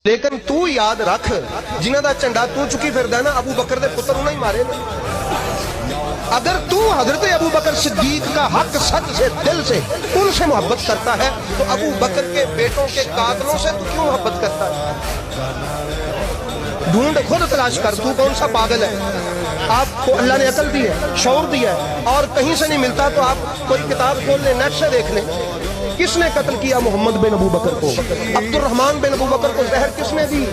लेकिन तू याद रख जिन्हां दा झंडा तू चुकी फिरदा ना, अबू बकर दे पुत्र उन्हें ही मारे। अगर तू हजरत अबू बकर सिद्दीक का हक सच से दिल से उनसे मोहब्बत करता है तो अबू बकर के बेटों के कातलों से तू क्यों मोहब्बत करता है? ढूंढ, खुद तलाश कर, तू कौन सा पागल है। आपको अल्लाह ने अकल दी है, शऊर दिया है, और कहीं से नहीं मिलता तो आप कोई किताब खोल लें, नेट से देख लें। किसने कत्ल किया मोहम्मद बिन अबू बकर को? अब्दुर्रहमान बिन अबू बकर को जहर किसने दी?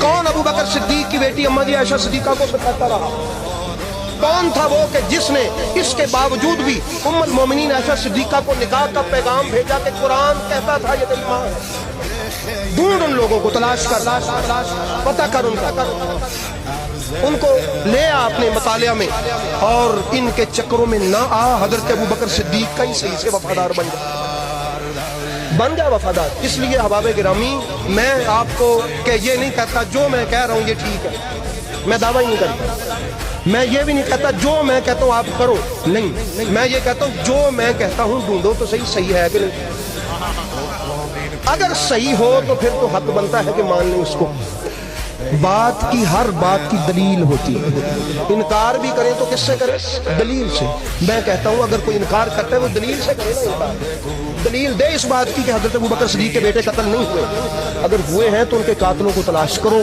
कौन अबू बकर सिद्दीक की बेटी अम्मा जी आयशा सिद्दीका को सिखाता रहा? कौन था वो कि जिसने इसके बावजूद भी उम्मुल मोमिनीन आयशा सिद्दीका को निकाह का पैगाम भेजा कि कुरान कहता था ये तेरी मां है? ढूंढ उन लोगों को, तलाश कर, पता कर उनका, उनको ले आ अपने मतालिया में, और इनके चक्करों में ना आ। हजरत अबू बकर सिद्दीक का ही सही से वफादार बन जा वफादार। इसलिए अहबाब गिरामी, मैं आपको ये नहीं कहता जो मैं कह रहा हूँ ये ठीक है, मैं दावा ही नहीं करता। मैं ये भी नहीं कहता जो मैं कहता हूँ आप करो, नहीं, मैं ये कहता हूँ जो मैं कहता हूँ ढूंढो तो सही है कि नहीं। अगर सही हो तो फिर तो हक बनता है कि मान लें उसको। बात की, हर बात की दलील होती है। इनकार भी करें तो किससे करें? दलील से। मैं कहता हूं अगर कोई इनकार करता है वो दलील से करे ना इनकार। दलील दे इस बात की कि हजरत अबू बकर सिद्दीक के बेटे कत्ल नहीं हुए, अगर हुए हैं तो उनके कातलों को तलाश करो।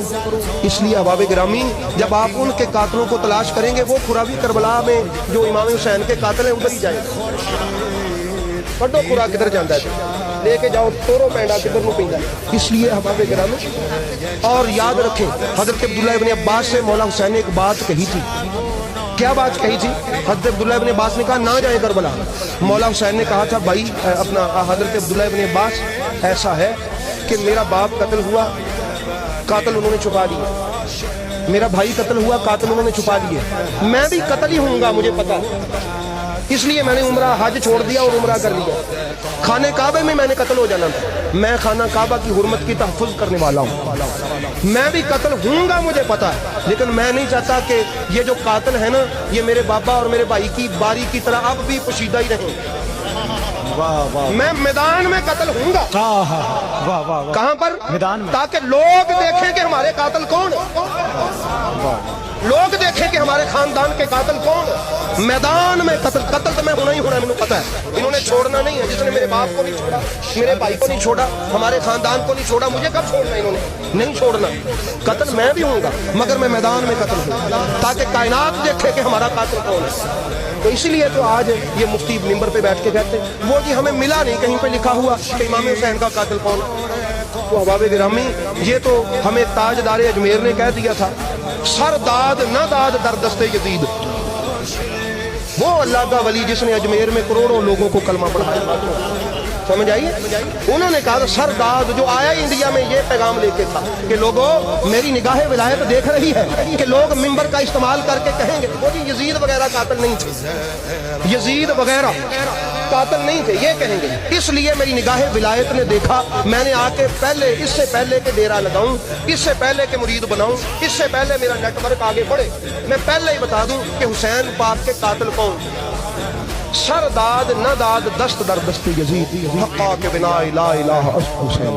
इसलिए अहबाब गिरामी, जब आप उनके कातलों को तलाश करेंगे, वो खुराबी करबला में जो इमाम हुसैन के कातिल हैं उधर ही जाएंगे। कड्डो खुरा किधर जाता है, लेके जाओ तोरो पैंडा किधर ਨੂੰ ਪੈਂਦਾ। इसलिए अहबाब गिरामी, और याद रखें हजरत अब्दुल्लाह इब्न अब्बास से मौला हुसैन ने एक बात कही थी। क्या बात कही थी? हजरत अब्दुल्लाह इब्न अब्बास ने कहा ना जाए करबला। मौला हुसैन ने कहा था भाई अपना हजरत अब्दुल्लाह इब्न अब्बास, ऐसा है कि मेरा बाप कत्ल हुआ, कातिल उन्होंने छुपा दिए, मेरा भाई कत्ल हुआ, कातिल उन्होंने छुपा दिए, मैं भी कत्ल ही होऊंगा मुझे पता, इसलिए मैंने उम्रा हज छोड़ दिया और उम्रा कर लिया। खाने काबे में मैंने कत्ल हो जाना था, मैं खाना काबा की हुर्मत की तहफ़्फ़ुज़ करने वाला हूँ, मैं भी कत्ल हूँगा मुझे पता है, लेकिन मैं नहीं चाहता कि ये जो कातिल है ना ये मेरे बाबा और मेरे भाई की बारी की तरह अब भी पोशीदा ही रहें। मैं मैदान में कत्ल हूँगा। कहाँ पर? मैदान में, ताकि लोग देखें कि हमारे कातिल कौन है, लोग देखें कि हमारे खानदान के कातिल कौन है। मैदान में कत्ल तो मैं होना ही होना, मुझे पता है। इन्होंने छोड़ना नहीं है, जिसने मेरे बाप को नहीं छोड़ा, मेरे भाई को नहीं छोड़ा, हमारे खानदान को नहीं छोड़ा, मुझे कब छोड़ना? इन्होंने नहीं छोड़ना। कत्ल मैं भी हूँगा, मगर मैं मैदान में कत्ल हूँ, ताकि कायनात देखे कि हमारा कातिल कौन है। तो इसीलिए तो आज ये मुफ्ती मिंबर पे बैठ के कहते हैं वो जी हमें मिला नहीं कहीं पे लिखा हुआ कि इमाम हुसैन का कातिल कौन। तो अहबाब गिरामी, ये तो हमें ताजदार अजमेर ने कह दिया था, सर दाद न दाद दर दस्ते यजीद। वो अल्लाह का वली जिसने अजमेर में करोड़ों लोगों को कलमा पढ़ाया, समझ आइए। उन्होंने कहा सरदाद जो आया इंडिया में ये पैगाम लेके था कि लोगों मेरी निगाह विलायत देख रही है कि लोग मिंबर का इस्तेमाल करके कहेंगे वो जी यजीद वगैरह कातिल नहीं थे, यजीद वगैरह कातिल नहीं थे, ये कहेंगे। इसलिए मेरी निगाह विलायत ने देखा, मैंने आके पहले, इससे पहले के डेरा लगाऊं, इससे पहले के मुरीद बनाऊं, इससे पहले मेरा नेटवर्क आगे बढ़े, मैं पहले ही बता दूं कि हुसैन पाक के कातिल कौन। सर दाद न दाद दस्त दर दस्त यजीद, हक़्क़ा के बिना ला इलाहा हुसैन।